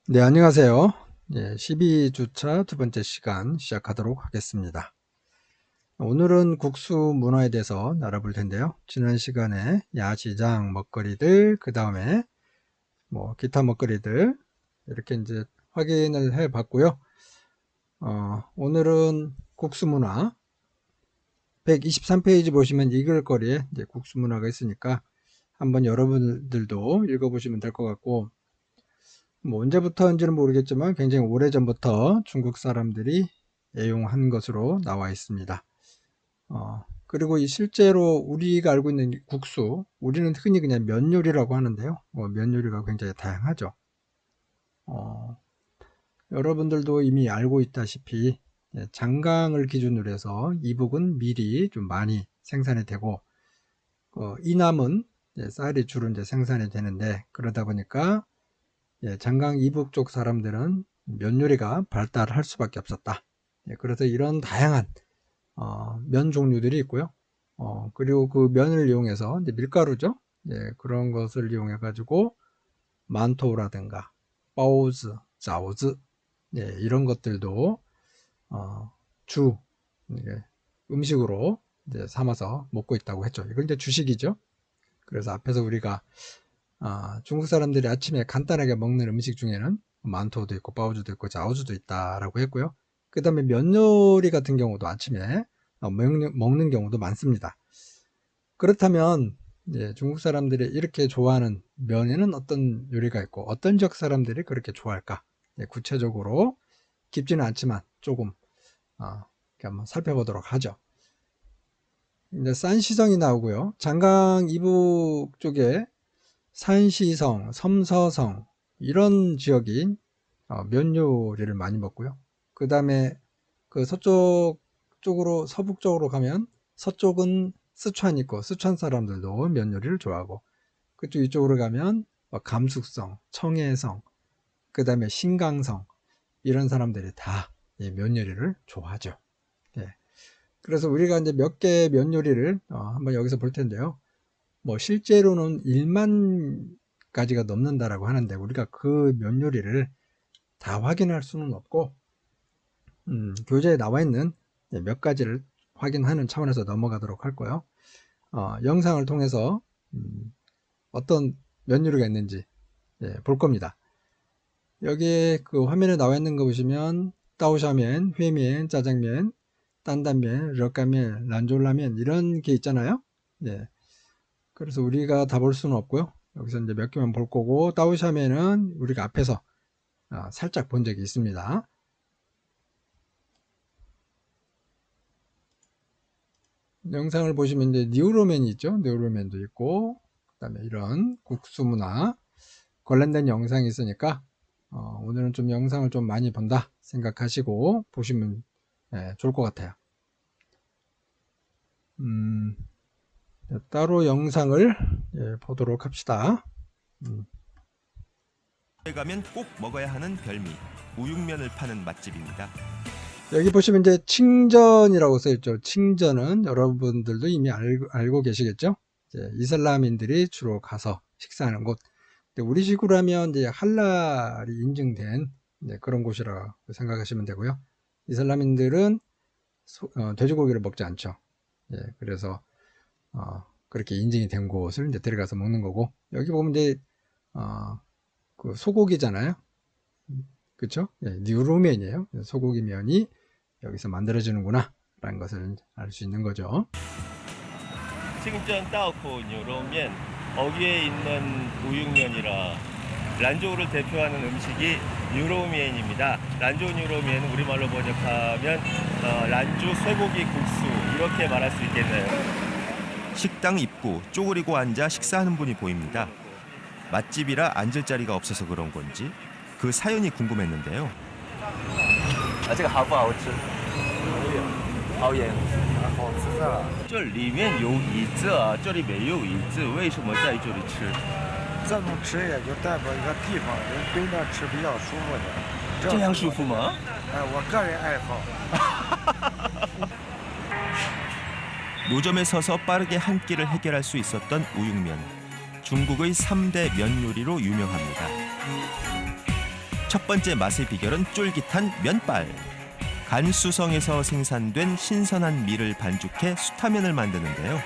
네, 안녕하세요. 12주차 두 번째 시간 시작하도록 하겠습니다. 오늘은 국수 문화에 대해서 알아볼 텐데요. 지난 시간에 야시장 먹거리들, 그 다음에 뭐 기타 먹거리들 이렇게 이제 확인을 해 봤고요. 오늘은 국수 문화 123페이지 보시면 읽을거리에 이제 국수 문화가 있으니까 한번 여러분들도 읽어보시면 될 것 같고, 뭐 언제부터인지는 모르겠지만 굉장히 오래전부터 중국 사람들이 애용한 것으로 나와 있습니다. 그리고 이 실제로 우리가 알고 있는 국수, 우리는 흔히 그냥 면 요리라고 하는데요. 면 요리가 굉장히 다양하죠. 어, 여러분들도 이미 알고 있다시피 장강을 기준으로 해서 이북은 밀이 좀 많이 생산이 되고, 이남은 쌀이 주로 이제 생산이 되는데, 그러다 보니까 장강 이북 쪽 사람들은 면 요리가 발달할 수밖에 없었다. 그래서 이런 다양한 면 종류들이 있고요. 그리고 그 면을 이용해서 이제 밀가루죠. 그런 것을 이용해 가지고 만토라든가 바오즈, 자오즈 이런 것들도 주 음식으로 이제 삼아서 먹고 있다고 했죠. 이건 이제 주식이죠. 그래서 앞에서 우리가 중국 사람들이 아침에 간단하게 먹는 음식 중에는 만토도 있고 바오주도 있고 자오주도 있다라고 했고요. 그 다음에 면 요리 같은 경우도 아침에 먹는 경우도 많습니다. 그렇다면 중국 사람들이 이렇게 좋아하는 면에는 어떤 요리가 있고 어떤 지역 사람들이 그렇게 좋아할까? 구체적으로 깊지는 않지만 조금 이렇게 한번 살펴보도록 하죠. 이제 산시성이 나오고요. 장강 이북 쪽에 산시성, 섬서성 이런 지역이 면 요리를 많이 먹고요. 그 다음에 그 서쪽 쪽으로 서북 쪽으로 가면 서쪽은 스촨 있고 스촨 사람들도 면 요리를 좋아하고, 그쪽 이쪽으로 가면 감숙성, 청해성, 그 다음에 신강성 이런 사람들이 다 면 요리를 좋아하죠. 그래서 우리가 이제 몇 개 면 요리를 한번 여기서 볼 텐데요. 뭐 실제로는 1만 가지가 넘는다라고 하는데 우리가 그 면 요리를 다 확인할 수는 없고, 교재에 나와 있는 몇 가지를 확인하는 차원에서 넘어가도록 할 거예요. 영상을 통해서 어떤 면 요리가 있는지 볼 겁니다. 여기에 그 화면에 나와 있는 거 보시면 따오샤면, 회면, 짜장면, 딴단면, 럭가면, 란졸라면 이런 게 있잖아요. 그래서 우리가 다 볼 수는 없고요. 여기서 이제 몇 개만 볼 거고, 따오샤면은 우리가 앞에서 살짝 본 적이 있습니다. 영상을 보시면 이제 뉴로맨이 있죠. 뉴로맨도 있고, 그다음에 이런 국수 문화 관련된 영상이 있으니까 오늘은 좀 영상을 좀 많이 본다 생각하시고 보시면 좋을 것 같아요. 따로 영상을 보도록 합시다. 에 가면 꼭 먹어야 하는 별미, 우육면을 파는 맛집입니다. 여기 보시면 이제 칭전이라고 써 있죠. 칭전은 여러분들도 이미 알고 계시겠죠. 이슬람인들이 주로 가서 식사하는 곳. 우리식으로 하면 이제 할랄이 인증된 그런 곳이라고 생각하시면 되고요. 이슬람인들은 돼지고기를 먹지 않죠. 그래서 그렇게 인증이 된 곳을 이제 데려가서 먹는 거고, 여기 보면 이제 그 소고기잖아요. 그렇죠? 뉴로면이에요. 소고기 면이 여기서 만들어지는구나 라는 것을 알 수 있는 거죠. 칭전 따오코 뉴로면, 거기에 있는 우육면이라 란조우를 대표하는 음식이 뉴로면입니다. 란조우 뉴로면은 우리말로 번역하면 란주 쇠고기 국수 이렇게 말할 수 있겠네요. 식당 입구 쪼그리고 앉아 식사하는 분이 보입니다. 맛집이라 앉을 자리가 없어서 그런 건지 그 사연이 궁금했는데요. 这个好不好吃？好盐。好吃的，这里面有椅子啊，这里没有椅子，为什么在这里吃？这种吃也就代表一个地方人蹲着吃比较舒服的。这样舒服吗？我个人爱好。 노점에 서서 빠르게 한 끼를 해결할 수 있었던 우육면. 중국의 3대 면 요리로 유명합니다. 첫 번째 맛의 비결은 쫄깃한 면발. 간수성에서 생산된 신선한 밀을 반죽해 수타면을 만드는데요.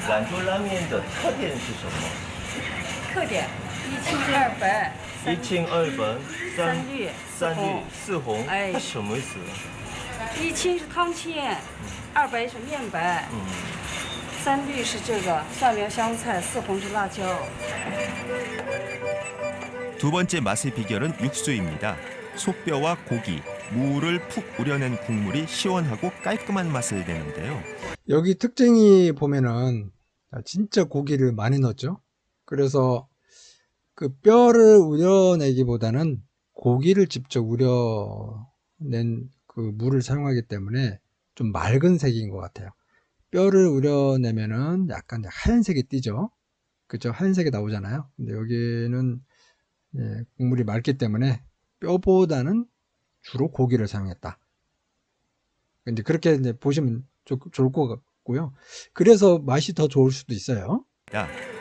兰州拉面的特点是什么？特点一清二白，一清二白，三绿四红，哎它什么意思？一清是汤芡，二白是面白，三绿是这个蒜苗香菜，四红是辣椒。 두 번째 맛의 비결은 육수입니다. 소뼈와 고기, 무를 푹 우려낸 국물이 시원하고 깔끔한 맛을 내는데요. 여기 특징이 보면은 진짜 고기를 많이 넣었죠. 그래서 그 뼈를 우려내기보다는 고기를 직접 우려낸 그 물을 사용하기 때문에 좀 맑은 색인 것 같아요. 뼈를 우려내면은 약간 하얀색이 띄죠. 그죠? 하얀색이 나오잖아요. 근데 여기는 국물이 맑기 때문에 뼈보다는 주로 고기를 사용했다. 근데 그렇게 이제 보시면 좋을 것 같고요. 그래서 맛이 더 좋을 수도 있어요.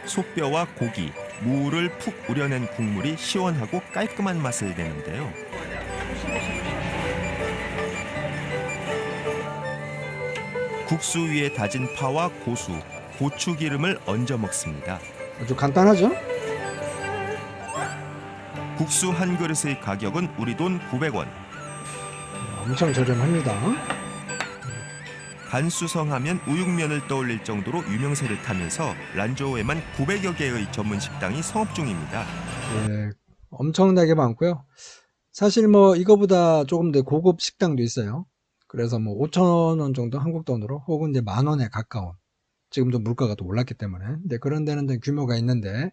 소뼈와 고기, 무를 푹 우려낸 국물이 시원하고 깔끔한 맛을 내는데요. 국수 위에 다진 파와 고수, 고추기름을 얹어 먹습니다. 아주 간단하죠? 국수 한 그릇의 가격은 우리 돈 900원. 엄청 저렴합니다. 간수성 하면 우육면을 떠올릴 정도로 유명세를 타면서 란저우에만 900여 개의 전문 식당이 성업 중입니다. 예, 엄청나게 많고요. 사실 뭐 이거보다 조금 더 고급 식당도 있어요. 그래서 뭐 5,000원 정도 한국 돈으로 혹은 이제 10,000원에 가까운, 지금도 물가가 또 올랐기 때문에, 근데 그런 데는 좀 규모가 있는데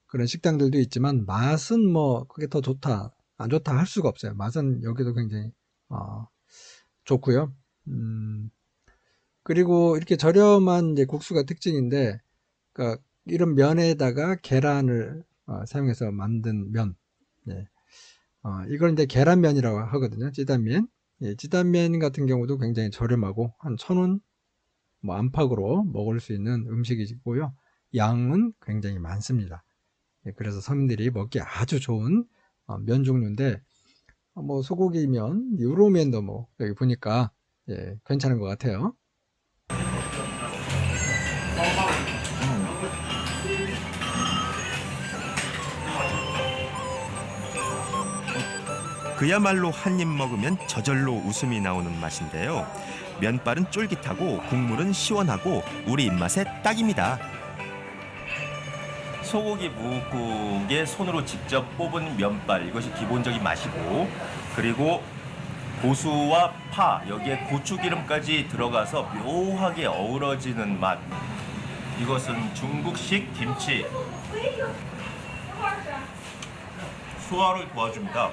그런 식당들도 있지만 맛은 뭐 그게 더 좋다 안 좋다 할 수가 없어요. 맛은 여기도 굉장히 좋고요. 그리고 이렇게 저렴한 이제 국수가 특징인데, 그러니까 이런 면에다가 계란을 사용해서 만든 면, 이걸 이제 계란면이라고 하거든요. 찌단면. 찌단면 같은 경우도 굉장히 저렴하고 한 1,000원 뭐 안팎으로 먹을 수 있는 음식이고요. 양은 굉장히 많습니다. 그래서 서민들이 먹기 아주 좋은 면 종류인데, 뭐 소고기면, 유로면도 뭐 여기 보니까 괜찮은 것 같아요. 그야말로 한 입 먹으면 저절로 웃음이 나오는 맛인데요. 면발은 쫄깃하고 국물은 시원하고 우리 입맛에 딱입니다. 소고기 무국에 손으로 직접 뽑은 면발, 이것이 기본적인 맛이고, 그리고 고수와 파, 여기에 고추기름까지 들어가서 묘하게 어우러지는 맛. 이것은 중국식 김치. 소화를 도와줍니다.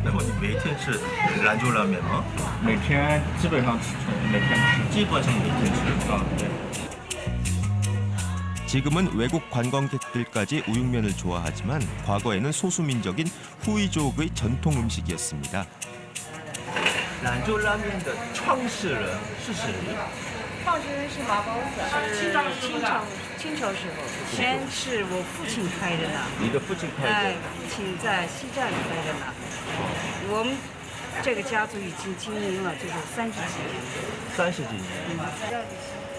那么你每天吃兰州拉面吗？每天基本上吃，每天吃。基本上每天吃。对。 지금은 외국 관광객들까지 우육면을 좋아하지만 과거에는 소수민족인 후이족의 전통 음식이었습니다. 兰州拉面的创始人是谁？创始人是马包子，是清朝时候，先是我父亲开的呢。你的父亲开哎，的。父亲在西站开的呢。我们这个家族已经经营了就是30几年。 30几年。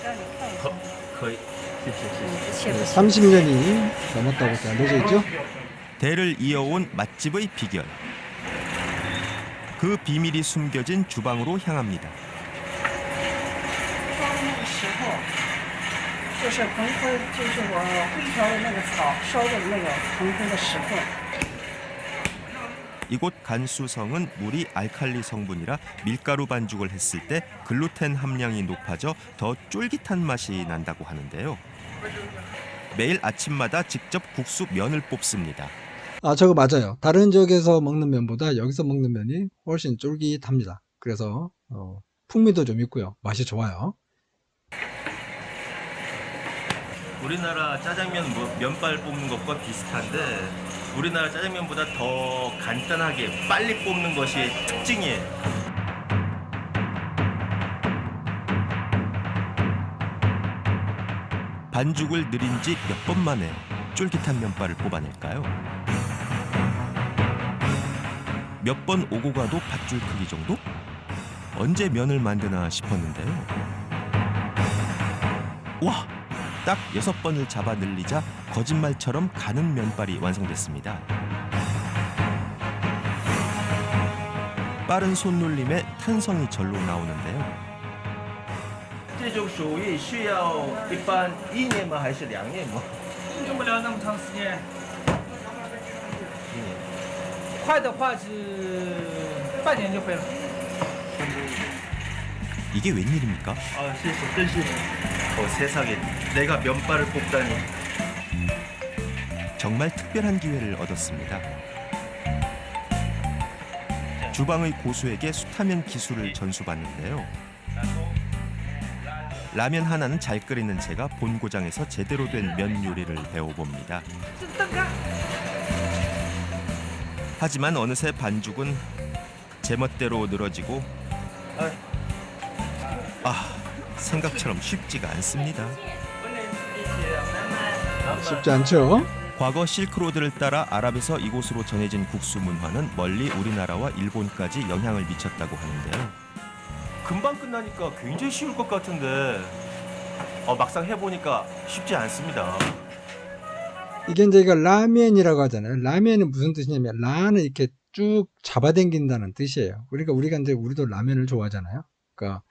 让你看一下。可以，谢谢谢谢。谢不谢？ 30년이 넘었다고 알려져 있죠? 대를 이어온 맛집의 비결. 그 비밀이 숨겨진 주방으로 향합니다. 烧的那个时候，就是蓬灰，就是我会调的那个草烧的那个蓬灰的石头。 이곳 간수성은 물이 알칼리 성분이라 밀가루 반죽을 했을 때 글루텐 함량이 높아져 더 쫄깃한 맛이 난다고 하는데요. 매일 아침마다 직접 국수 면을 뽑습니다. 저거 맞아요. 다른 지역에서 먹는 면보다 여기서 먹는 면이 훨씬 쫄깃합니다. 그래서 풍미도 좀 있고요. 맛이 좋아요. 우리나라 짜장면 면발 뽑는 것과 비슷한데 우리나라 짜장면보다 더 간단하게 빨리 뽑는 것이 특징이에요. 반죽을 느린 지 몇 번 만에 쫄깃한 면발을 뽑아낼까요? 몇 번 오고 가도 밧줄 크기 정도? 언제 면을 만드나 싶었는데요. 와! 딱 6번을 잡아 늘리자 거짓말처럼 가는 면발이 완성됐습니다. 빠른 손놀림에 탄성이 절로 나오는데요. 这就手艺需要一般1年吗？还是2年吗？用不了那么长时间。 1年。 快的话是半年就会了。 이게 웬일입니까? 아, 실수, 큰 실수. 세상에, 내가 면발을 뽑다니. 정말 특별한 기회를 얻었습니다. 주방의 고수에게 숯하면 기술을 전수받는데요. 라면 하나는 잘 끓이는 제가 본고장에서 제대로 된 면 요리를 배워봅니다. 하지만 어느새 반죽은 제멋대로 늘어지고 생각처럼 쉽지가 않습니다. 쉽지 않죠? 과거 실크로드를 따라 아랍에서 이곳으로 전해진 국수 문화는 멀리 우리나라와 일본까지 영향을 미쳤다고 하는데요. 금방 끝나니까 굉장히 쉬울 것 같은데 막상 해보니까 쉽지 않습니다. 이게 이제 이거 라면이라고 하잖아요. 라면은 무슨 뜻이냐면 라는 이렇게 쭉 잡아당긴다는 뜻이에요. 그러니까 우리도 라면을 좋아하잖아요. 그러니까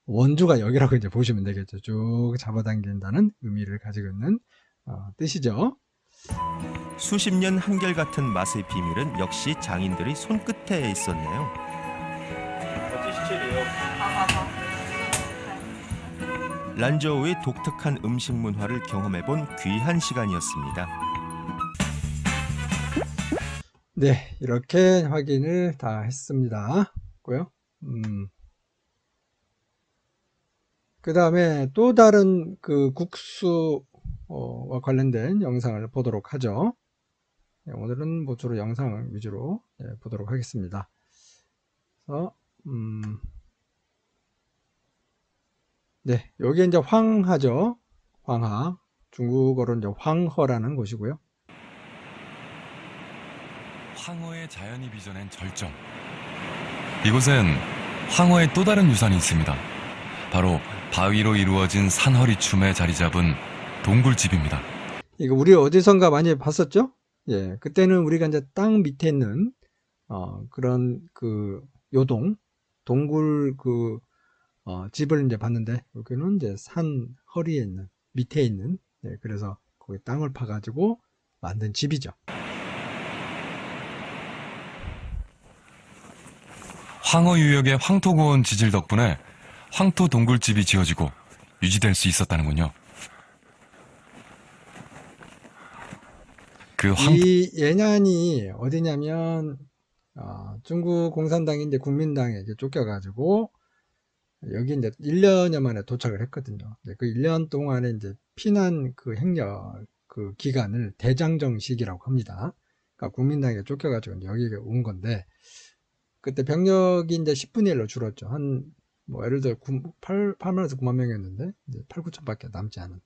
원주가 여기라고 이제 보시면 되겠죠. 쭉 잡아당긴다는 의미를 가지고 있는 뜻이죠. 수십 년 한결같은 맛의 비밀은 역시 장인들의 손끝에 있었네요. 란저우의 독특한 음식 문화를 경험해본 귀한 시간이었습니다. 네, 이렇게 확인을 다 했습니다. 고요. 그 다음에 또 다른 그 국수와 관련된 영상을 보도록 하죠. 네, 오늘은 뭐 주로 영상 위주로 보도록 하겠습니다. 그래서 네, 여기 이제 황하죠. 황하. 중국어로 이제 황허라는 곳이고요. 황허의 자연이 빚어낸 절정. 이곳엔 황허의 또 다른 유산이 있습니다. 바로 바위로 이루어진 산허리춤에 자리 잡은 동굴집입니다. 이거 우리 어디선가 많이 봤었죠? 예, 그때는 우리가 이제 땅 밑에 있는 그런 그 요동 동굴 집을 이제 봤는데 여기는 이제 산 허리에 있는 밑에 있는 그래서 거기 땅을 파가지고 만든 집이죠. 황허 유역의 황토고원 지질 덕분에 황토 동굴집이 지어지고 유지될 수 있었다는군요. 이 예난이 어디냐면 중국 공산당이 이제 국민당에 이제 쫓겨가지고 여기 이제 1년여 만에 도착을 했거든요. 그 1년 동안에 이제 피난 그 행렬 그 기간을 대장정식이라고 합니다. 그러니까 국민당에 쫓겨가지고 여기 온 건데 그때 병력이 이제 10분의 1로 줄었죠. 뭐 예를 들어 8만에서 9만 명이었는데 이제 8, 9천밖에 남지 않은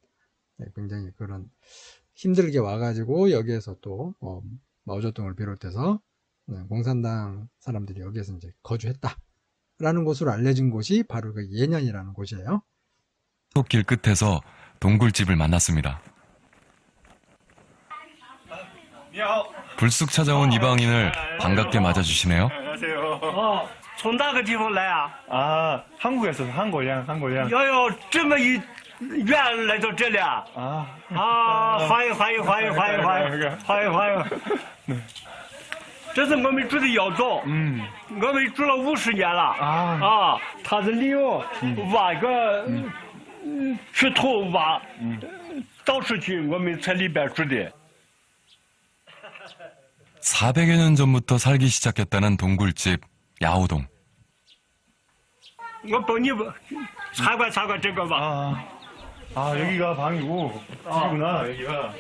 굉장히 그런 힘들게 와가지고 여기에서 또 마오쩌둥을 비롯해서 공산당 사람들이 여기에서 이제 거주했다라는 곳으로 알려진 곳이 바로 그 예년이라는 곳이에요. 길 끝에서 동굴집을 만났습니다. 불쑥 찾아온 이방인을 반갑게 맞아주시네요. 안녕하세요. 从哪个地方来啊？ 한국에서 한국이랑 哟，这么远来到这里啊？欢迎！这是我们住的窑洞，我们住了50年了他是利用挖个石头挖倒出去，我们在里边住的。 400여 년 전부터 살기 시작했다는 동굴집 야오동. 我帮你参观这个吧。 여기가 방이고 집이구나 여기가.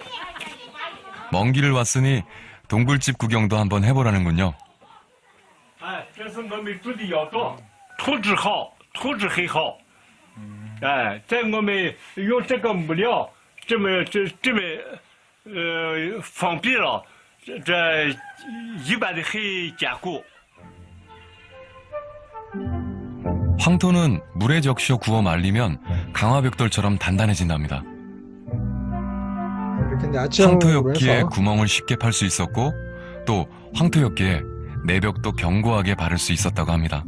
먼 길을 왔으니 동굴집 구경도 한번 해보라는군요. 这是我们住的窑洞，土质好，土质很好。在我们用这个木料这么封闭了，这一般的很坚固。 황토는 물에 적셔 구워 말리면 강화벽돌처럼 단단해진답니다. 이렇게 이제 황토 아치형으로 엽기에 해서 구멍을 쉽게 팔 수 있었고 또 황토 엽기에 내벽도 견고하게 바를 수 있었다고 합니다.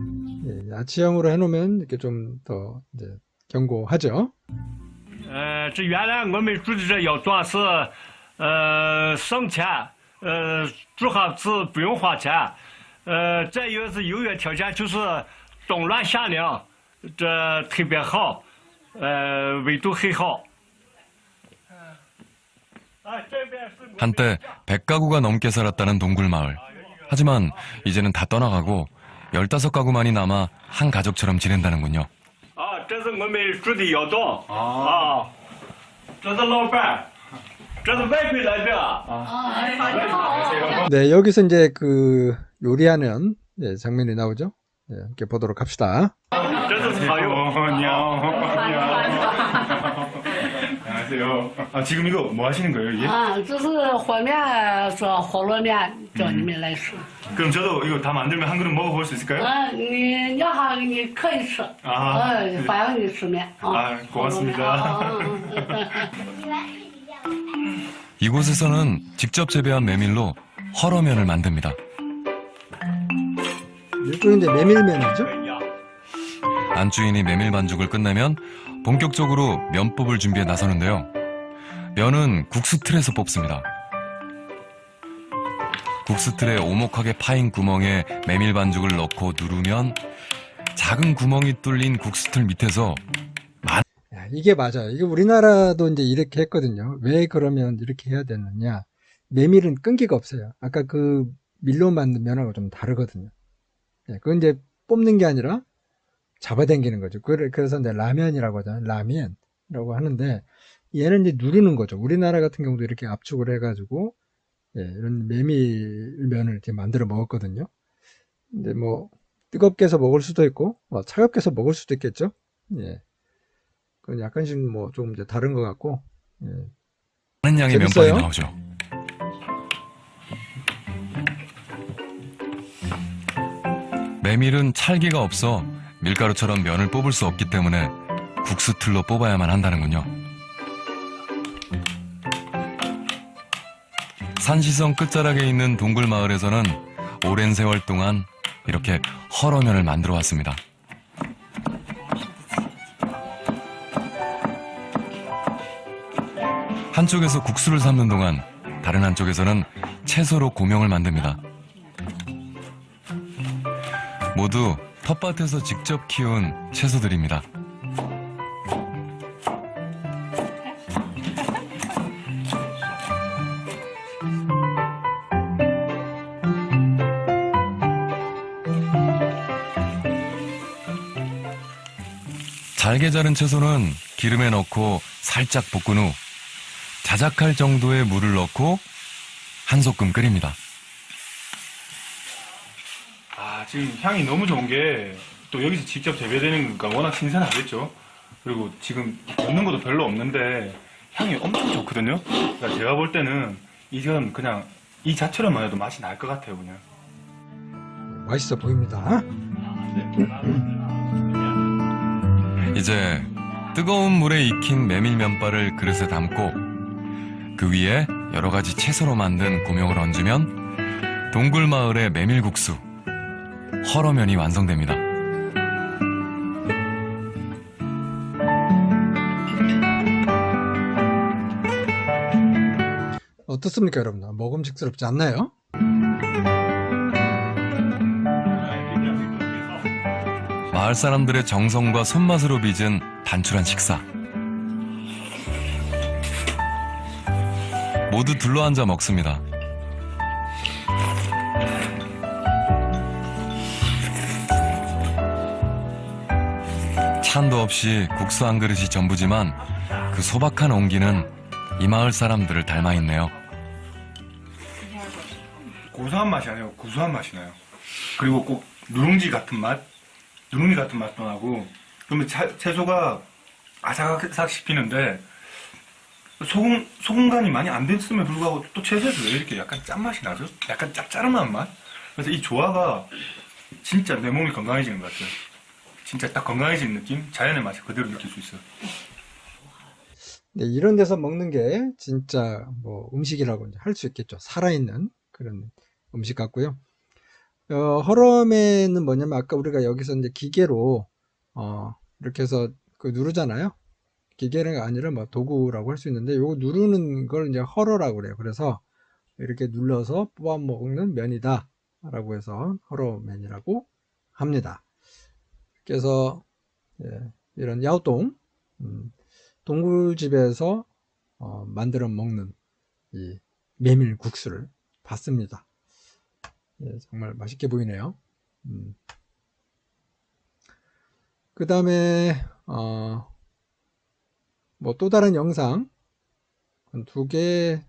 예, 아치형으로 해놓으면 이렇게 좀 더 이제 견고하죠. 这原来我们住的这药庄是，省钱，住房子不用花钱，这又是优越条件，就是冬暖夏凉，这特别好，纬度很好。 한때 100가구가 넘게 살았다는 동굴마을. 하지만 이제는 다 떠나가고 15가구만이 남아 한 가족처럼 지낸다는군요. 这是我们住的药庄这是老板，这是外国来的。 네, 여기서 이제 그 요리하는 네, 장면이 나오죠. 네, 함께 보도록 합시다. 这是朋友。 안녕하세요. 아, 지금 이거 뭐 하시는 거예요, 이게? 这是和面做饸饹面，叫你们来吃。 그럼 저도 이거 다 만들면 한 그릇 먹어볼 수 있을까요? 你要哈你可以吃，反正你吃面。 고맙습니다. 이곳에서는 직접 재배한 메밀로 헐어면을 만듭니다. 이쪽은 이제 메밀면이죠. 안주인이 메밀 반죽을 끝내면 본격적으로 면법을 준비해 나서는데요. 면은 국수 틀에서 뽑습니다. 국수 틀에 오목하게 파인 구멍에 메밀 반죽을 넣고 누르면 작은 구멍이 뚫린 국수 틀 밑에서 야, 이게 맞아요. 이게 우리나라도 이제 이렇게 했거든요. 왜 그러면 이렇게 해야 되느냐. 메밀은 끈기가 없어요. 아까 그 밀로 만든 면하고 좀 다르거든요. 예, 그건 이제 뽑는 게 아니라 잡아당기는 거죠. 그래서 이제 라면이라고 하잖아요. 라면이라고 하는데 얘는 이제 누르는 거죠. 우리나라 같은 경우도 이렇게 압축을 해가지고 예, 이런 메밀면을 이렇게 만들어 먹었거든요. 근데 뭐 뜨겁게 해서 먹을 수도 있고 뭐 차갑게 해서 먹을 수도 있겠죠. 예, 그건 약간씩 뭐 좀 이제 다른 것 같고 예. 많은 양의 재밌어요? 면발이 나오죠. 메밀은 찰기가 없어 밀가루처럼 면을 뽑을 수 없기 때문에 국수 틀로 뽑아야만 한다는군요. 산시성 끝자락에 있는 동굴 마을에서는 오랜 세월 동안 이렇게 헐어면을 만들어 왔습니다. 한쪽에서 국수를 삶는 동안 다른 한쪽에서는 채소로 고명을 만듭니다. 모두 텃밭에서 직접 키운 채소들입니다. 잘게 자른 채소는 기름에 넣고 살짝 볶은 후 자작할 정도의 물을 넣고 한 소끔 끓입니다. 아, 지금 향이 너무 좋은 게 또 여기서 직접 재배되는 거니까 워낙 신선하겠죠. 그리고 지금 넣는 것도 별로 없는데 향이 엄청 좋거든요. 그러니까 제가 볼 때는 이건 그냥 이 자체로만 해도 맛이 날 것 같아요, 그냥. 맛있어 보입니다. 이제 뜨거운 물에 익힌 메밀 면발을 그릇에 담고 그 위에 여러 가지 채소로 만든 고명을 얹으면 동굴 마을의 메밀국수 헐어면이 완성됩니다. 어떻습니까, 여러분? 먹음직스럽지 않나요? 마을 사람들의 정성과 손맛으로 빚은 단출한 식사. 모두 둘러앉아 먹습니다. 찬도 없이 국수 한 그릇이 전부지만 그 소박한 온기는 이 마을 사람들을 닮아 있네요. 고소한 맛이 아니고 구수한 맛이 나요. 그리고 꼭 누룽지 같은 맛도 나고, 그러면 채소가 아삭아삭 씹히는데 소금 간이 많이 안 됐음에 불구하고 또 채소에서 왜 이렇게 약간 짠맛이 나죠? 약간 짭짤한 맛? 그래서 이 조화가 진짜 내 몸이 건강해지는 것 같아요. 진짜 딱 건강해지는 느낌? 자연의 맛을 그대로 느낄 수 있어요. 네, 이런 데서 먹는 게 진짜 뭐 음식이라고 할 수 있겠죠. 살아있는 그런 음식 같고요. 허럼에는 뭐냐면 아까 우리가 여기서 이제 기계로 이렇게 해서 그 누르잖아요. 기계가 아니라 뭐 도구라고 할 수 있는데 요거 누르는 걸 이제 허러라고 그래요. 그래서 이렇게 눌러서 뽑아 먹는 면이다 라고 해서 허러면이라고 합니다. 그래서 이런 야오동 동굴집에서 만들어 먹는 이 메밀국수를 봤습니다. 정말 맛있게 보이네요. 그 다음에 뭐 또 다른 영상 한 두세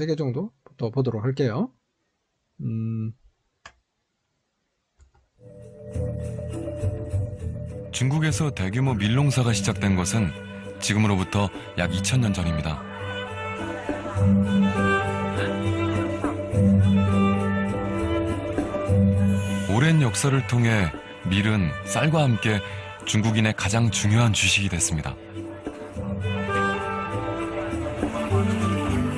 개 정도 더 보도록 할게요. 중국에서 대규모 밀농사가 시작된 것은 지금으로부터 약 2000년 전입니다. 오랜 역사를 통해 밀은 쌀과 함께 중국인의 가장 중요한 주식이 됐습니다.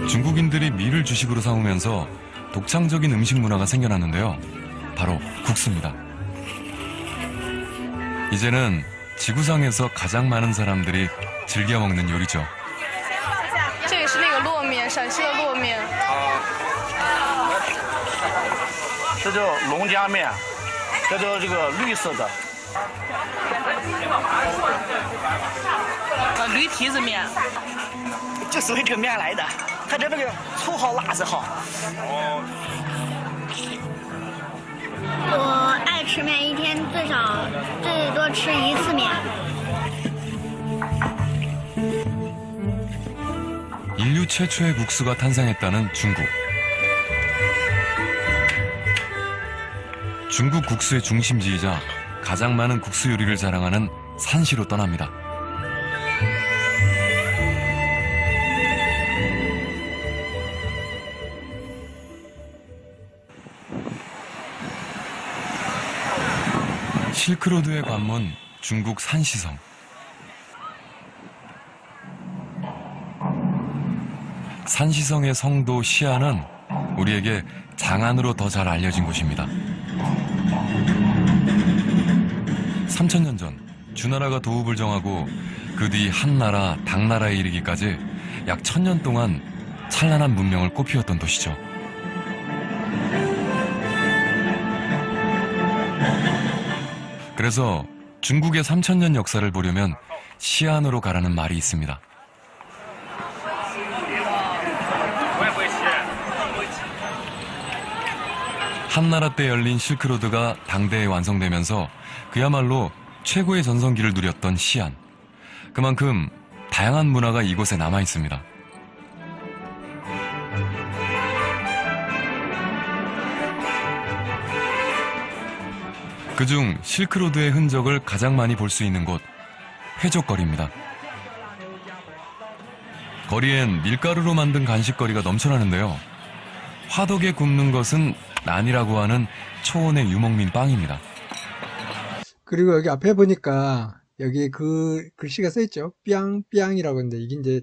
중국인들이 밀을 주식으로 삼으면서 독창적인 음식 문화가 생겨났는데요. 바로 국수입니다. 이제는 지구상에서 가장 많은 사람들이 즐겨 먹는 요리죠. 这个是那个糯面，陕西的糯面。这叫龙家面，这叫这个绿色的。驴蹄子面，这属于这个面来的，它这个粗好辣子好。我爱吃面，一天最多吃1次面。 인류 최초의 국수가 탄생했다는 중국. 중국 국수의 중심지이자 가장 많은 국수 요리를 자랑하는 산시로 떠납니다. 실크로드의 관문 중국 산시성. 산시성의 성도 시안은 우리에게 장안으로 더 잘 알려진 곳입니다. 3000년 전 주나라가 도읍을 정하고 그 뒤 한나라, 당나라에 이르기까지 약 1000년 동안 찬란한 문명을 꽃피웠던 도시죠. 그래서 중국의 3000년 역사를 보려면 시안으로 가라는 말이 있습니다. 한나라 때 열린 실크로드가 당대에 완성되면서 그야말로 최고의 전성기를 누렸던 시안. 그만큼 다양한 문화가 이곳에 남아 있습니다. 그중 실크로드의 흔적을 가장 많이 볼 수 있는 곳, 회족거리입니다. 거리엔 밀가루로 만든 간식거리가 넘쳐나는데요. 화덕에 굽는 것은 난이라고 하는 초원의 유목민 빵입니다. 그리고 여기 앞에 보니까 여기 그 글씨가 써있죠. 뿅뿅이라고 했는데 이게 이제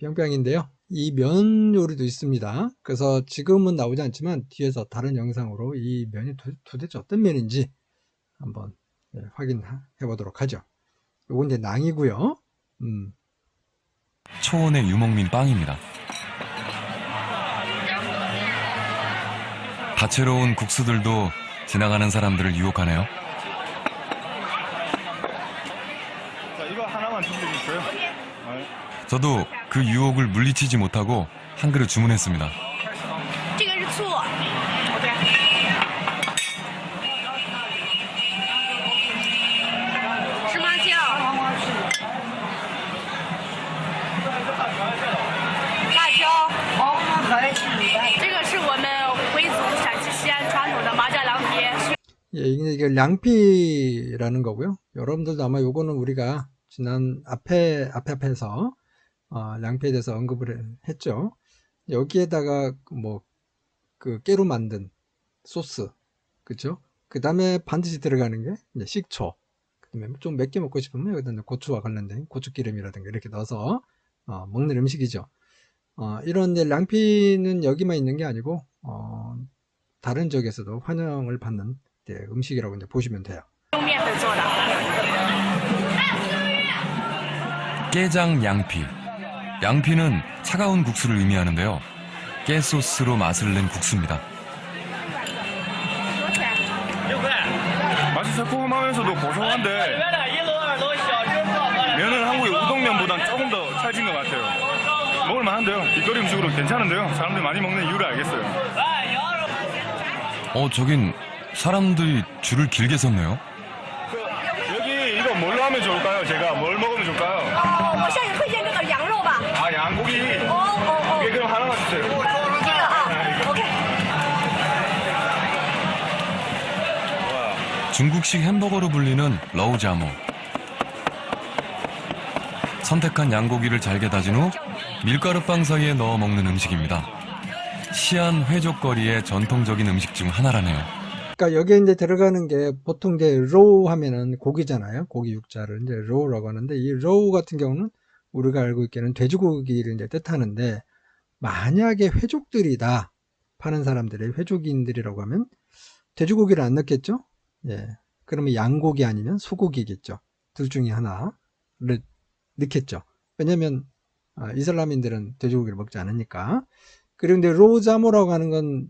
뿅뿅인데요. 이 면 요리도 있습니다. 그래서 지금은 나오지 않지만 뒤에서 다른 영상으로 이 면이 도대체 어떤 면인지 한번 확인해 보도록 하죠. 요건 이제 낭이고요. 초원의 유목민 빵입니다. 다채로운 국수들도 지나가는 사람들을 유혹하네요. 자, 이거 하나만 준비해 주세요. 저도 그 유혹을 물리치지 못하고 한 그릇 주문했습니다. 这个是醋，芝麻酱，辣椒。这个是我们回族陕西西安传统的麻酱凉皮。 예, 이게 량피라는 거고요. 여러분들도 아마 요거는 우리가 지난 앞에서 량피에 대해서 언급을 했죠. 여기에다가 뭐 그 깨로 만든 소스, 그죠? 그 다음에 반드시 들어가는 게 이제 식초. 그다음에 좀 맵게 먹고 싶으면 여기다 고추와 관련된 고추기름이라든가 이렇게 넣어서 먹는 음식이죠. 이런 이제 량피는 여기만 있는 게 아니고 다른 지역에서도 환영을 받는 음식이라고 이제 보시면 돼요. 깨장 양피. 양피는 차가운 국수를 의미하는데요. 깨 소스로 맛을 낸 국수입니다. 맛이 새콤하면서도 고소한데 면은 한국의 우동면보단 조금 더 찰진 것 같아요. 먹을만한데요. 길거리 음식으로 괜찮은데요. 사람들이 많이 먹는 이유를 알겠어요. 저긴 사람들이 줄을 길게 섰네요. 여기 이거 뭘로 하면 좋을까요? 제가 뭘 먹으면 좋을까요? 我向你推荐这个羊肉吧。 아, 양고기. 哦 이게 그럼 하나만 주세요. 这个啊，OK。 중국식 햄버거로 불리는 러우자모. 선택한 양고기를 잘게 다진 후 밀가루빵 사이에 넣어 먹는 음식입니다. 시안 회족거리의 전통적인 음식 중 하나라네요. 그러니까 여기에 이제 들어가는 게 보통 이제 로우 하면은 고기잖아요. 고기 육자를 이제 로우라고 하는데, 이 로우 같은 경우는 우리가 알고 있기는 돼지고기를 이제 뜻하는데, 만약에 회족들이다, 파는 사람들이 회족인들이라고 하면 돼지고기를 안 넣겠죠? 예. 그러면 양고기 아니면 소고기겠죠. 둘 중에 하나를 넣겠죠. 왜냐면 이슬람인들은 돼지고기를 먹지 않으니까. 그리고 이제 로자모라고 하는 건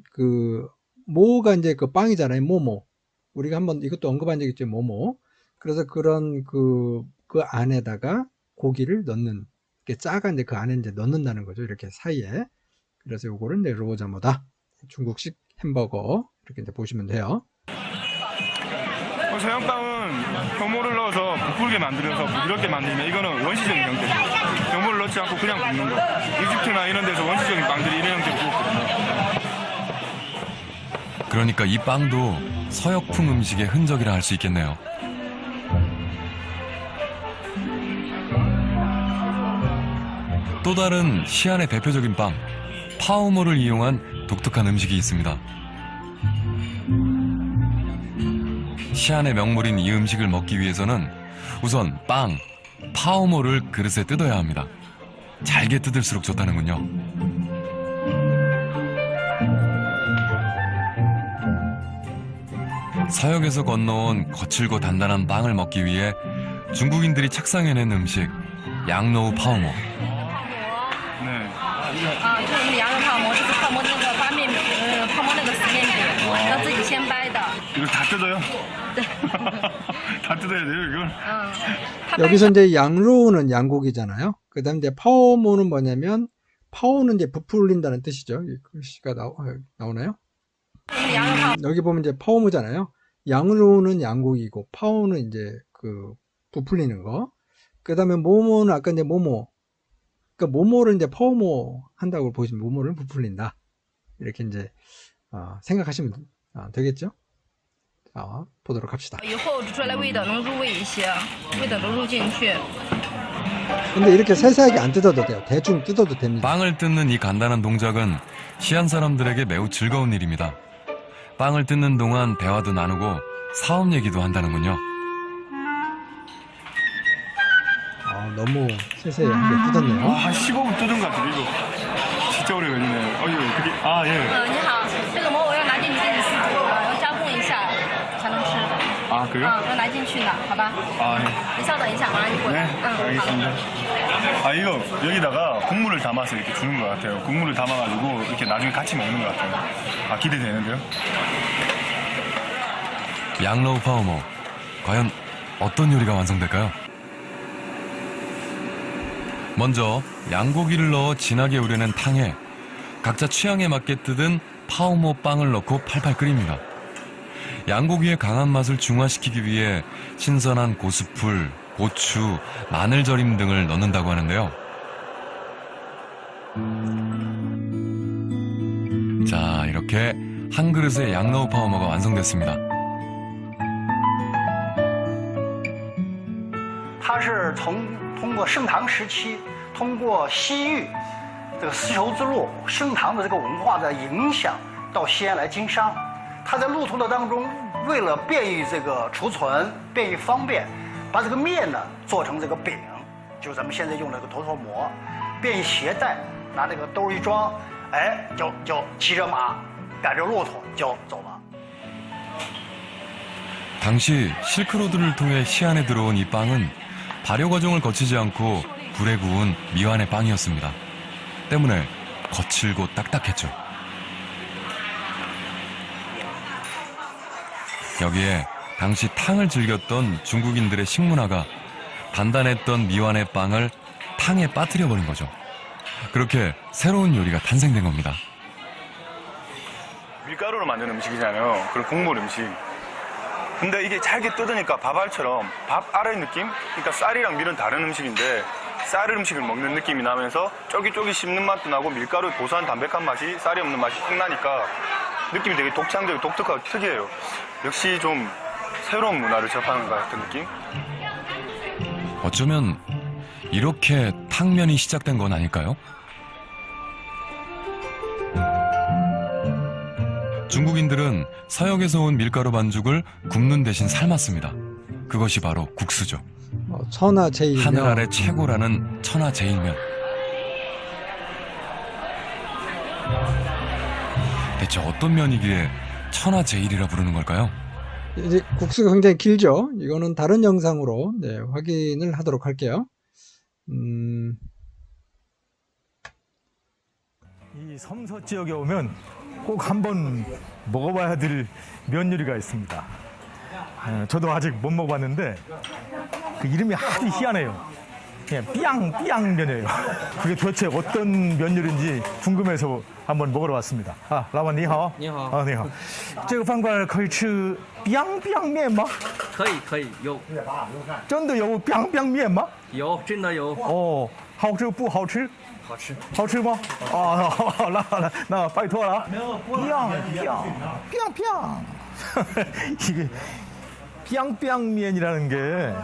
모가 이제 그 빵이잖아요. 모모. 우리가 한번 이것도 언급한 적 있죠. 모모. 그래서 그런 그 안에다가 고기를 넣는, 짜가 이제 그 안에 이제 넣는다는 거죠. 이렇게 사이에. 그래서 요거를 이제 로자모다. 중국식 햄버거. 이렇게 이제 보시면 돼요. 서양빵은 효모를 넣어서 부풀게 만들어서 부드럽게 만들면 이거는 원시적인 형태죠. 효모를 넣지 않고 그냥 굽는 거. 이집트나 이런 데서 원시적인 빵들이 이런 형태로 굽거든요. 그러니까 이 빵도 서역풍 음식의 흔적이라 할 수 있겠네요. 또 다른 시안의 대표적인 빵, 파오모를 이용한 독특한 음식이 있습니다. 시안의 명물인 이 음식을 먹기 위해서는 우선 빵, 파오모를 그릇에 뜯어야 합니다. 잘게 뜯을수록 좋다는군요. 서역에서 건너온 거칠고 단단한 빵을 먹기 위해 중국인들이 착상해낸 음식, 양로우 파오모. 네. 这是我们的羊肉泡馍，这是泡馍那个发面，泡馍那个死面饼，要自己先掰的。 이걸 다 뜯어요? 다 뜯어야 돼요, 이걸? 여기서 이제 양로우는 양고기잖아요. 그 다음에 이제 파오모는 뭐냐면, 파오는 이제 부풀린다는 뜻이죠. 이 글씨가 나오나요? 여기 보면 이제 파오모잖아요. 양로우는 양고기고, 파오는 이제 부풀리는 거. 그 다음에 모모는 아까 이제 모모. 그러니까 모모를 이제 파오모 한다고 보시면 모모를 부풀린다. 이렇게 이제 생각하시면 되겠죠? 보도록 합시다. 以后煮出来味道能入味一些，味道能入进去。 근데 이렇게 세세하게 안 뜯어도 돼요. 대충 뜯어도 됩니다. 빵을 뜯는 이 간단한 동작은 시안 사람들에게 매우 즐거운 일입니다. 빵을 뜯는 동안 대화도 나누고 사업 얘기도 한다는군요. 너무 세세하게 뜯었네요. 한 15분 뜯은 것 같은데, 이거. 진짜 오래 걸리네. 어디, 예. 你好，这个馍我要拿进去给你撕，要加工一下才能吃。 아, 그래요? 要拿进去的，好吧？ 아, 예. 你稍等一下，马上就过 네, 来。好。 알겠습니다. 아, 이거 여기다가 국물을 담아서 이렇게 주는 것 같아요. 국물을 담아가지고 이렇게 나중에 같이 먹는 것 같아요. 아, 기대되는데요? 양로우 파오모, 과연 어떤 요리가 완성될까요? 먼저 양고기를 넣어 진하게 우려낸 탕에 각자 취향에 맞게 뜯은 파오모 빵을 넣고 팔팔 끓입니다. 양고기의 강한 맛을 중화시키기 위해 신선한 고수풀, 고추, 마늘절임 등을 넣는다고 하는데요. 자, 이렇게 한 그릇의 양로우 파오모가 완성됐습니다. 它是通过盛唐时期通过西域这个丝绸之路盛唐的这个文化的影响，到西安来经商。他在路途的当中，为了便于这个储存，便于方便，把这个面呢做成这个饼，就是咱们现在用的这个头陀馍，便于携带，拿这个兜一装，哎，就骑着马，赶着骆驼就走了。 당시 실크로드를 통해 시안에 들어온 이 빵은 발효 과정을 거치지 않고 불에 구운 미완의 빵이었습니다. 때문에 거칠고 딱딱했죠. 여기에 당시 탕을 즐겼던 중국인들의 식문화가 단단했던 미완의 빵을 탕에 빠뜨려 버린 거죠. 그렇게 새로운 요리가 탄생된 겁니다. 밀가루로 만든 음식이잖아요. 그런 국물 음식. 근데 이게 잘게 뜯으니까 밥알처럼 밥 알의 느낌? 그러니까 쌀이랑 밀은 다른 음식인데 쌀 음식을 먹는 느낌이 나면서 쫄깃쫄깃 씹는 맛도 나고 밀가루의 고소한 담백한 맛이 쌀이 없는 맛이 확 나니까 느낌이 되게 독창적이고 독특하고 특이해요. 역시 좀 새로운 문화를 접하는 것 같은 느낌? 어쩌면 이렇게 탕면이 시작된 건 아닐까요? 중국인들은 서역에서 온 밀가루 반죽을 굽는 대신 삶았습니다. 그것이 바로 국수죠. 천하제일면. 하늘 아래 최고라는 천하제일면. 대체 어떤 면이기에 천하제일이라 부르는 걸까요? 이제 국수가 굉장히 길죠. 이거는 다른 영상으로 확인을 하도록 할게요. 이 섬서 지역에 오면 꼭 한번 먹어봐야 될 면 요리가 있습니다. 저도 아직 못 먹어봤는데 그 이름이 아주 희한해요. 그냥 삐양면이에요. 그게 도대체 어떤 면 요리인지 궁금해서 한번 먹으러 왔습니다. 아, 老板你好。你好。啊，你好。这个饭馆可以吃面吗？可以有。真的有面吗？有，真的有。哦，好吃不好吃？ 好吃，好吃吗？啊，好了，那拜托了。이게 삐양면이라는 게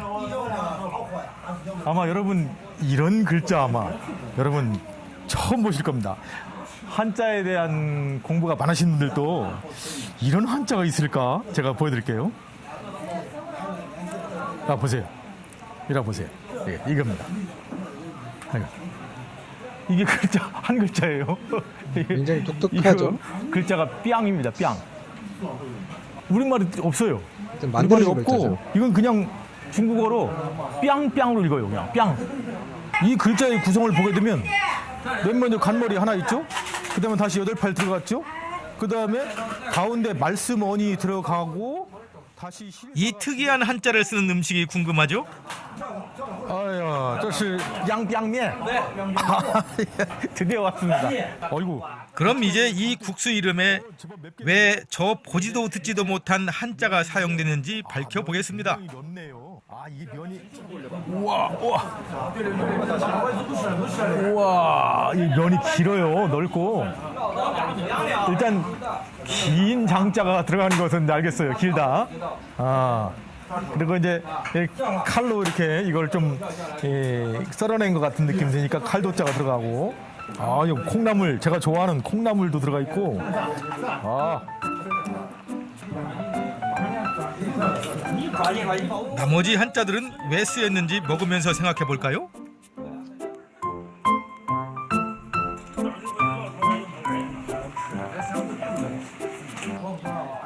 아마 여러분 이런 글자 아마 여러분 처음 보실 겁니다. 한자에 대한 공부가 많으신 분들도 이런 한자가 있을까? 제가 보여드릴게요. 아, 보세요. 이라 보세요. 예, 이겁니다. 이게 글자 한 글자예요. 굉장히 똑똑하죠. 글자가 삐양입니다. 삐양. 우리말이 없어요. 만드는 없고 글자죠. 이건 그냥 중국어로 삐양삐양으로 읽어요. 그냥 삐양. 이 글자의 구성을 보게 되면 맨 먼저 간머리 하나 있죠. 그다음에 다시 8팔 들어갔죠. 그다음에 가운데 말씀원이 들어가고 다시 이 특이한 한자를 쓰는 음식이 궁금하죠? 아야, 这是 양양면. 드디어 왔습니다. 어이구. 그럼 이제 이 국수 이름에 왜 저 보지도 듣지도 못한 한자가 사용되는지 밝혀보겠습니다. 아, 이 면이 우와, 이 면이 길어요. 넓고. 일단 긴 장자가 들어가는 것은 알겠어요. 길다. 아. 그리고 이제 칼로 이렇게 이걸 좀 썰어낸 것 같은 느낌이 드니까 칼도자가 들어가고, 아, 이 콩나물, 제가 좋아하는 콩나물도 들어가 있고, 아. 나머지 한자들은 왜 쓰였는지 먹으면서 생각해 볼까요?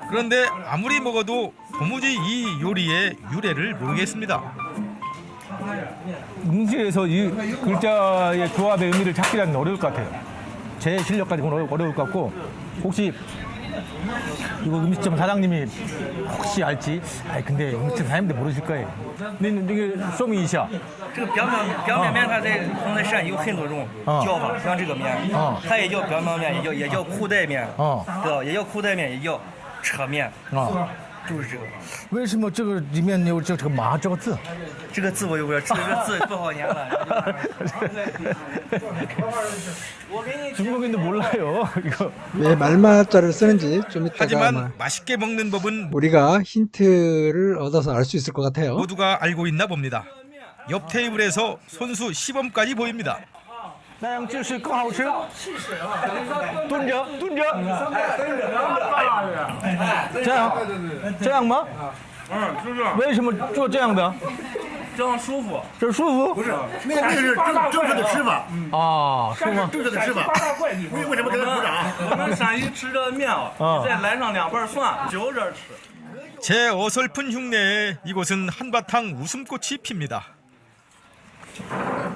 그런데 아무리 먹어도 도무지 이 요리의 유래를 모르겠습니다. 음식에서 이 글자의 조합의 의미를 찾기란 어려울 것 같아요. 제 실력까지는 어려울 것 같고, 혹시 이거 음식점 사장님이 혹시 알지? 아니, 근데 음식점 사장님들 모르실 거예요.您这个说明一下。这个表面面它在河南省有很多种叫法，像这个面，它也叫表面面，也叫裤带面，对吧？也叫裤带面，也叫扯面，就是这个。为什么这个里面有这个麻这个字？这个字我有点，这个字多少年了。 중국인도 몰라요. 이거. 왜 말마자를 쓰는지 좀 이따가 하지만 맛있게 먹는 법은 우리가 힌트를 얻어서 알 수 있을 것 같아요. 모두가 알고 있나 봅니다. 옆 테이블에서 손수 시범까지 보입니다. 那样就是更好吃。蹲着，这样吗？就是为什么做这样的？这样舒服。这舒服？不是，那是正确的吃法。啊，是吗？正确的吃法。为什么给他鼓掌？我们陕西吃这面再来上2瓣蒜，就着吃。 제 어설픈 흉내에 이곳은 한바탕 웃음꽃이 핍니다.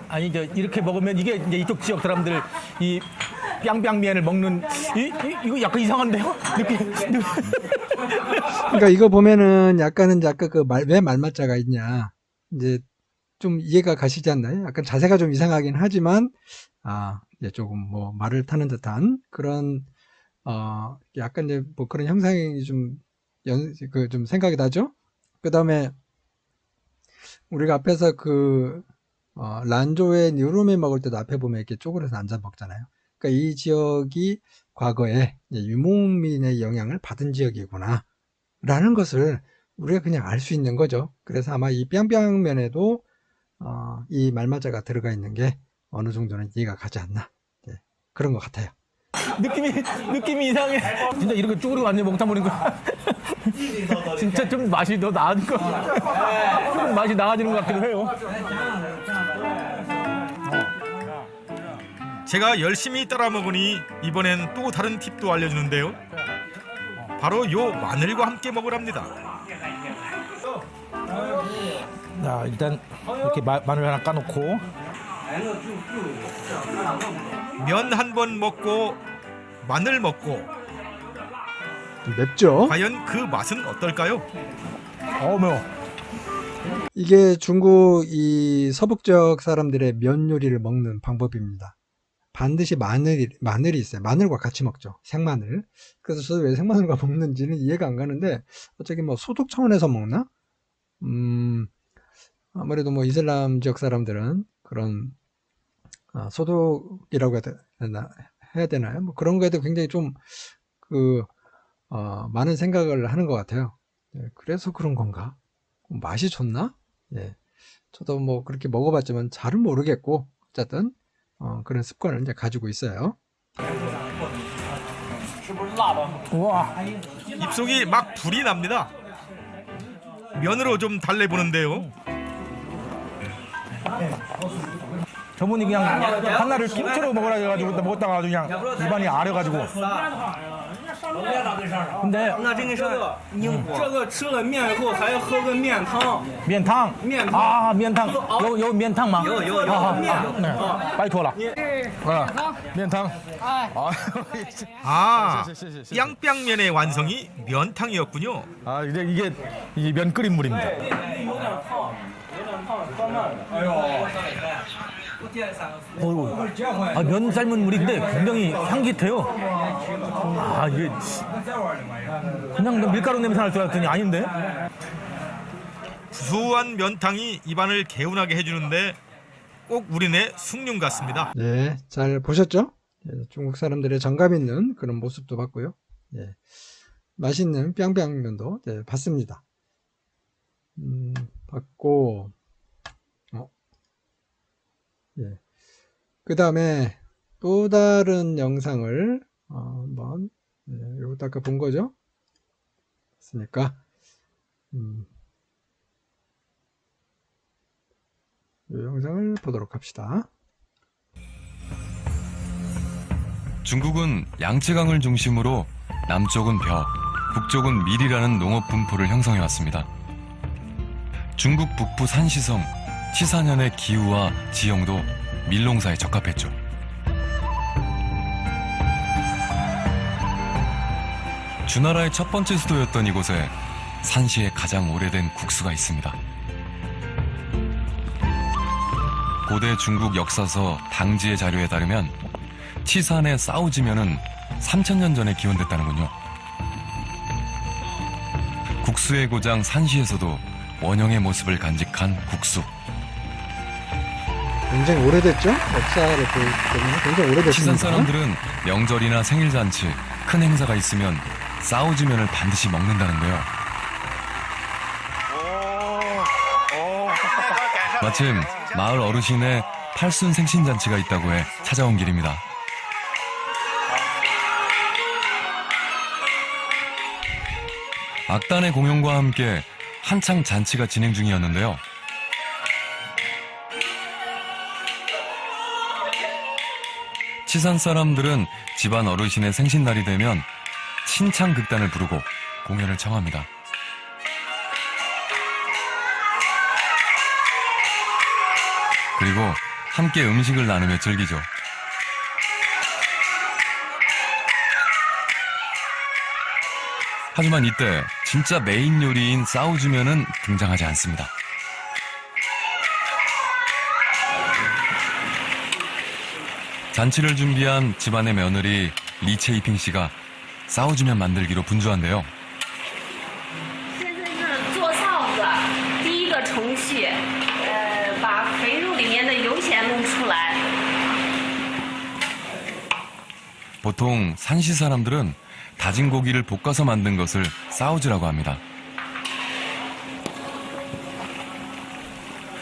아니 이제 이렇게 먹으면 이게 이제 이쪽 지역 사람들 이 뿅뿅면을 먹는 이거 약간 이상한데요? 느낌. 그러니까 이거 보면은 약간은 아까 왜 말맞자가 있냐. 이제 좀 이해가 가시지 않나요? 약간 자세가 좀 이상하긴 하지만, 이제 조금 뭐 말을 타는 듯한 그런, 약간 이제 뭐 그런 형상이 좀 좀 생각이 나죠? 그 다음에 우리가 앞에서 란조에 뉴룸에 먹을 때도 앞에 보면 이렇게 쪼그려서 앉아 먹잖아요. 그러니까 이 지역이 과거에 유목민의 영향을 받은 지역이구나 라는 것을 우리가 그냥 알 수 있는 거죠. 그래서 아마 이 뿅뿅면에도 이 말맞자가 들어가 있는 게 어느 정도는 이해가 가지 않나, 그런 것 같아요. 느낌이 이상해. 진짜 이렇게 쪼그리고 앉아 먹다 보니까 진짜 좀 맛이 더 나은 거. 조금 맛이 나아지는 것 같기도 해요. 제가 열심히 따라 먹으니 이번엔 또 다른 팁도 알려주는데요. 바로 요 마늘과 함께 먹으랍니다. 자, 일단 이렇게 마늘 하나 까놓고 면 한 번 먹고 마늘 먹고 좀 맵죠? 과연 그 맛은 어떨까요? 매워. 이게 중국 이 서북지역 사람들의 면 요리를 먹는 방법입니다. 반드시 마늘이 있어요. 마늘과 같이 먹죠. 생마늘. 그래서 저도 왜 생마늘과 먹는지는 이해가 안 가는데, 어차피 뭐 소독 차원에서 먹나? 아무래도 뭐 이슬람 지역 사람들은 그런 소독이라고 해야 되나요? 뭐 그런 거에도 굉장히 좀 많은 생각을 하는 것 같아요. 그래서 그런 건가? 맛이 좋나? 저도 뭐 그렇게 먹어봤지만 잘은 모르겠고, 어쨌든 그런 습관을 이제 가지고 있어요. 우와. 입속이 막 불이 납니다. 면으로 좀 달래보는데요. 저분이 그냥 하나를 통째로 먹으라 해가지고 먹었다가 아주 그냥 입안이 아려가지고. 근데 那这个这个吃了面以后还要喝个面汤。面汤。面汤。有面汤吗？有。拜托了。面汤。 뿅뿅면의 완성이 면탕이었군요. 이제 이게 면 끓인 물입니다. 면 삶은 물인데 굉장히 향긋해요. 이게 그냥 밀가루 냄새 날 줄 알았더니 아닌데. 구수한 면탕이 입안을 개운하게 해주는데 꼭 우리네 숭늉 같습니다. 네, 잘 보셨죠? 중국 사람들의 정감 있는 그런 모습도 봤고요. 맛있는 뿅뿅면도 봤습니다. 봤고, 그 다음에 또 다른 영상을 한번, 이것도 아까 본 거죠? 봤으니까, 이 영상을 보도록 합시다. 중국은 양쯔강을 중심으로 남쪽은 벼, 북쪽은 밀이라는 농업 분포를 형성해 왔습니다. 중국 북부 산시성, 치사년의 기후와 지형도 밀농사에 적합했죠. 주나라의 첫 번째 수도였던 이곳에 산시에 가장 오래된 국수가 있습니다. 고대 중국 역사서 당지의 자료에 따르면 치산의 싸우지면은 3000년 전에 기원됐다는군요. 국수의 고장 산시에서도 원형의 모습을 간직한 국수. 굉장히 오래됐죠? 역사를 보면 굉장히 오래됐습니다. 치산 사람들은 명절이나 생일잔치, 큰 행사가 있으면 싸우지면을 반드시 먹는다는데요. 마침 마을 어르신의 팔순 생신잔치가 있다고 해 찾아온 길입니다. 악단의 공연과 함께 한창 잔치가 진행 중이었는데요. 치산 사람들은 집안 어르신의 생신날이 되면 신창극단을 부르고 공연을 청합니다. 그리고 함께 음식을 나누며 즐기죠. 하지만 이때 진짜 메인 요리인 싸우주면은 등장하지 않습니다. 잔치를 준비한 집안의 며느리 리체이핑 씨가 싸우주면 만들기로 분주한데요. 现在是做臊子，第一个程序，把肥肉里面的油钱弄出来。 보통 산시 사람들은 다진 고기를 볶아서 만든 것을 싸우즈라고 합니다.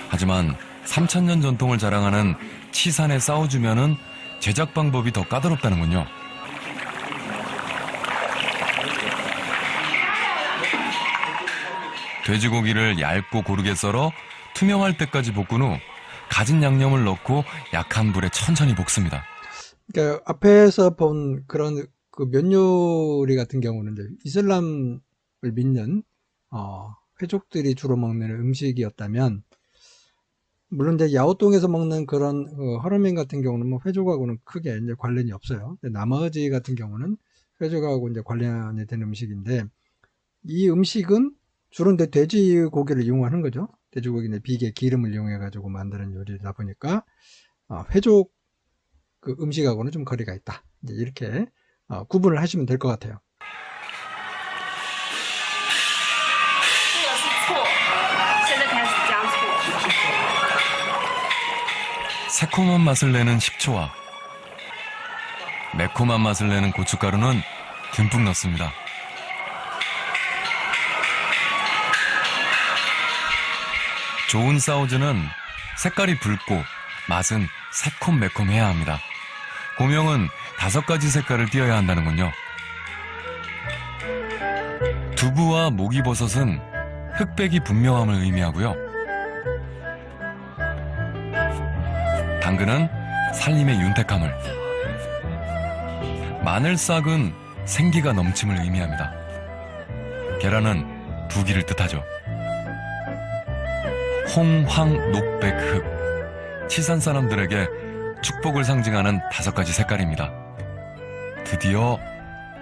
하지만 3000년 전통을 자랑하는 치산의 싸우주면은 제작 방법이 더 까다롭다는군요. 돼지고기를 얇고 고르게 썰어 투명할 때까지 볶은 후 가진 양념을 넣고 약한 불에 천천히 볶습니다. 그러니까 앞에서 본 그런 그 면 요리 같은 경우는 이제 이슬람을 믿는 회족들이 주로 먹는 음식이었다면, 물론 이제 야오동에서 먹는 그런 허러면 같은 경우는 뭐 회족하고는 크게 이제 관련이 없어요. 근데 나머지 같은 경우는 회족하고 이제 관련이 되는 음식인데, 이 음식은 주로 이제 돼지고기를 이용하는 거죠. 돼지고기의 비계 기름을 이용해 가지고 만드는 요리다 보니까 회족 그 음식하고는 좀 거리가 있다. 이제 이렇게 구분을 하시면 될 것 같아요. 새콤한 맛을 내는 식초와 매콤한 맛을 내는 고춧가루는 듬뿍 넣습니다. 좋은 싸우즈는 색깔이 붉고 맛은 새콤매콤해야 합니다. 고명은 5가지 색깔을 띄어야 한다는군요. 두부와 목이버섯은 흑백이 분명함을 의미하고요. 당근은 살림의 윤택함을, 마늘싹은 생기가 넘침을 의미합니다. 계란은 부기를 뜻하죠. 홍황 녹백 흑, 치산 사람들에게 축복을 상징하는 5가지 색깔입니다. 드디어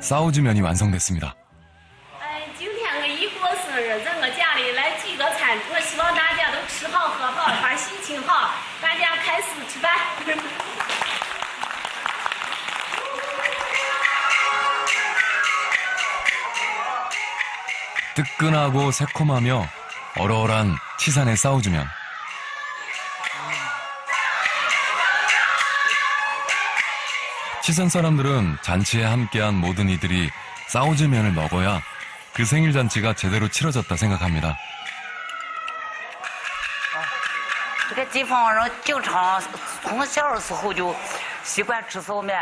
싸우즈면이 완성됐습니다. 今天我一过生日，在我家里来聚个餐桌，希望大家都吃好喝好，把心情好，大家开始吃饭。 뜨끈하고 새콤하며 얼얼한 치산의 싸우즈면. 치산 사람들은 잔치에 함께한 모든 이들이 싸우즈면을 먹어야 그 생일 잔치가 제대로 치러졌다 생각합니다. 这个地方人经常从小的时候就习惯吃臊面，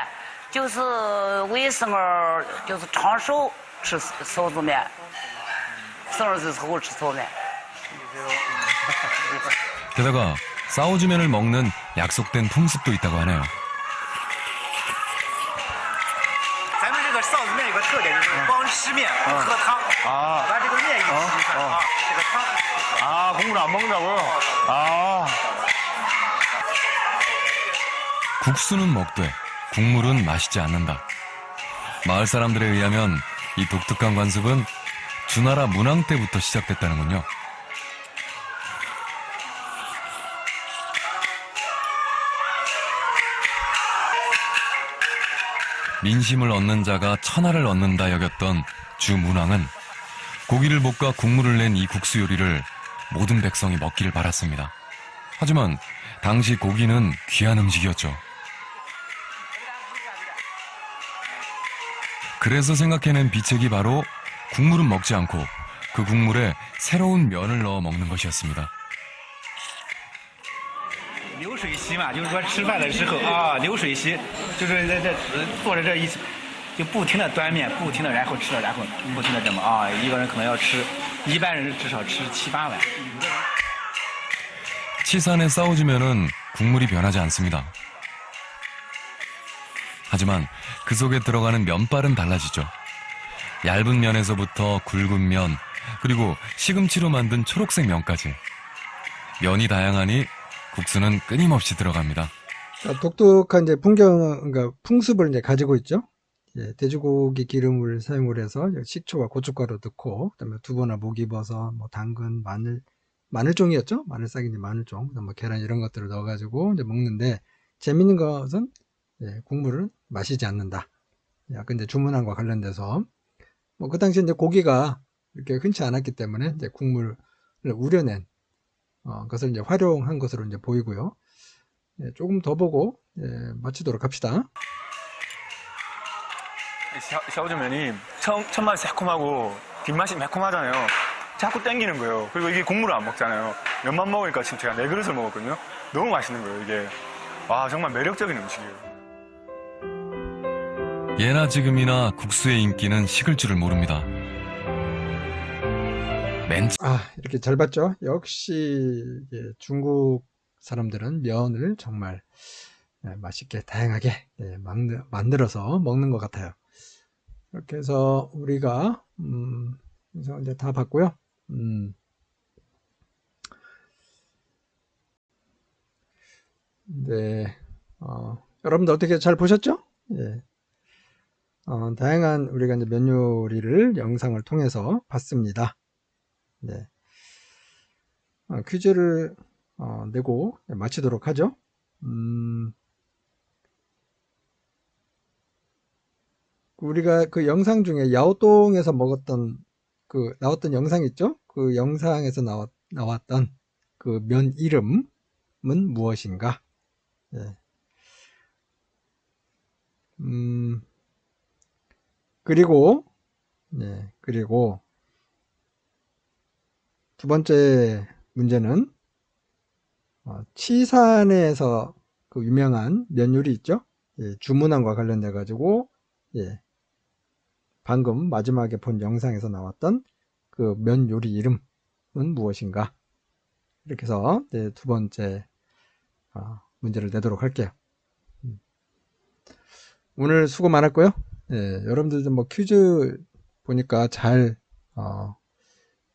就是为生日就是长寿吃臊子面，生日的时候吃臊面。 게다가 싸우즈면을 먹는 약속된 풍습도 있다고 하네요. 咱们这个臊子面有个特点，就是光吃面不喝汤，把这个面一起这个汤 국물 안 먹는다고요? 국수는 먹되 국물은 마시지 않는다. 마을 사람들에 의하면 이 독특한 관습은 주나라 문왕 때부터 시작됐다는군요. 민심을 얻는 자가 천하를 얻는다 여겼던 주 문왕은 고기를 볶아 국물을 낸 이 국수 요리를 모든 백성이 먹기를 바랐습니다. 하지만 당시 고기는 귀한 음식이었죠. 그래서 생각해낸 비책이 바로 국물은 먹지 않고 그 국물에 새로운 면을 넣어 먹는 것이었습니다. 流水席嘛，就是说吃饭的时候啊，流水席，就是在这坐在这一起，就不停的端面，不停的然后吃了，然后不停的这么啊，一个人可能要吃，一般人至少吃7、8碗。 치산에 싸워지면은 국물이 변하지 않습니다. 하지만 그 속에 들어가는 면발은 달라지죠. 얇은 면에서부터 굵은 면, 그리고 시금치로 만든 초록색 면까지. 면이 다양하니 국수는 끊임없이 들어갑니다. 자, 독특한 이제 그러니까 풍습을 이제 가지고 있죠. 예, 돼지고기 기름을 사용을 해서 식초와 고춧가루 넣고, 그다음에 두부나 목이버섯, 뭐 당근, 마늘종이었죠? 마늘싹인지 마늘종, 뭐 계란 이런 것들을 넣어가지고 이제 먹는데 재밌는 것은 국물을 마시지 않는다. 약간 이제 주문함과 관련돼서 뭐 그 당시 이제 고기가 이렇게 흔치 않았기 때문에 이제 국물을 우려낸 것을 이제 활용한 것으로 이제 보이고요. 조금 더 보고 마치도록 합시다. 샤오즈면이 첫 맛이 새콤하고 뒷맛이 매콤하잖아요. 자꾸 땡기는 거예요. 그리고 이게 국물을 안 먹잖아요. 면만 먹으니까 지금 제가 4그릇을 먹었거든요. 너무 맛있는 거예요, 이게. 와, 정말 매력적인 음식이에요. 예나 지금이나 국수의 인기는 식을 줄을 모릅니다. 이렇게 잘 봤죠? 역시 중국 사람들은 면을 정말 맛있게 다양하게 만들어서 먹는 것 같아요. 이렇게 해서 우리가 그래서 이제 다 봤고요. 네, 여러분들 어떻게 잘 보셨죠? 예. 다양한 우리가 이제 면 요리를 영상을 통해서 봤습니다. 네. 퀴즈를 내고 마치도록 하죠. 우리가 그 영상 중에 야오동에서 먹었던 나왔던 영상 있죠? 그 영상에서 나왔던 그 면 이름은 무엇인가? 예. 그리고 두 번째 문제는 치산에서 그 유명한 면 요리 있죠? 예, 주문함과 관련돼 가지고 방금 마지막에 본 영상에서 나왔던 그 면 요리 이름은 무엇인가? 이렇게 해서 두 번째 문제를 내도록 할게요. 오늘 수고 많았고요. 여러분들도 뭐 퀴즈 보니까 잘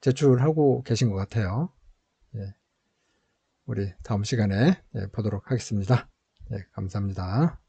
제출하고 계신 것 같아요. 우리 다음 시간에 보도록 하겠습니다. 감사합니다.